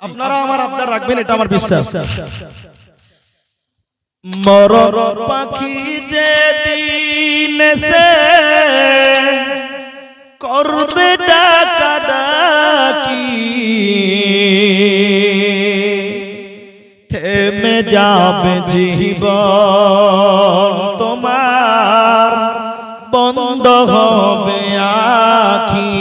আপনারা আমার আবদার রাখবেন, এটা আমার বিশ্বাস। মরণ পাখি যেদিন সে করবে ডাকাডাকি, থেমে যাবে জীবন তোমার, বন্ধ হবে আখি।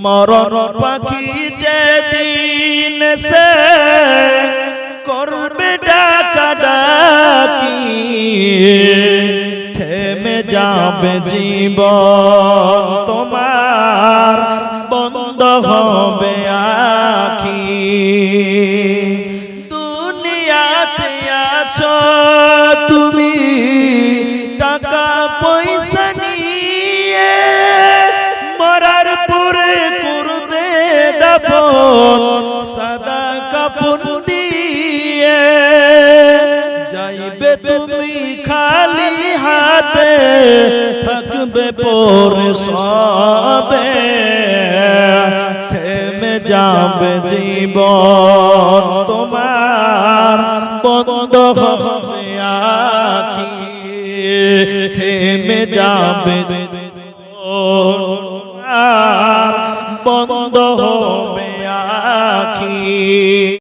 মরণ পাখি যেদিন সে করবে ডাকাডাকি, থেমে যাবে জীবন তোমার, বন্ধ হবে আখি। দুনিয়াতে আছো তুমি টাকা পয়সা নিয়ে, মরার পরে করবে দাফন সাদা কাফন দিয়ে। যাইবে তুমি খালি হাতে, থাকবে পরে সবে, থেমে যাবে জীবন তোমার, বন্ধ হবে আখি। থেমে যাবে জীবন